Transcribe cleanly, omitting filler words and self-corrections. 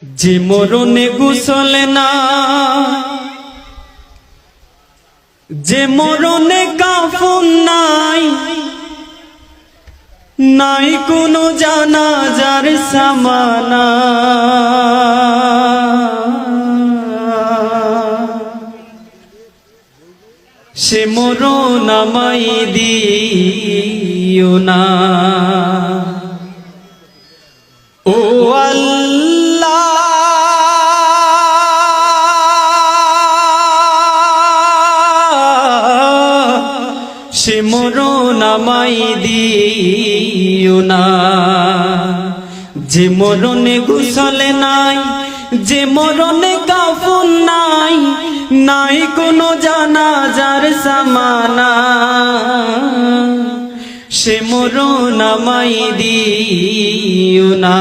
যে মরণে গোসল না, যে মরণে কাফন নাই, নাই কোনো জানাজার সামানা। সে মরণ আমায় দিও না। ও আল্লাহ, সে মরণ আমায় দিও না। যে মরণে গোসল নাই, যে মরণে কাফন নাই, নাই কোনো জানাজার সামানা। সে মরণ আমায় দিও না।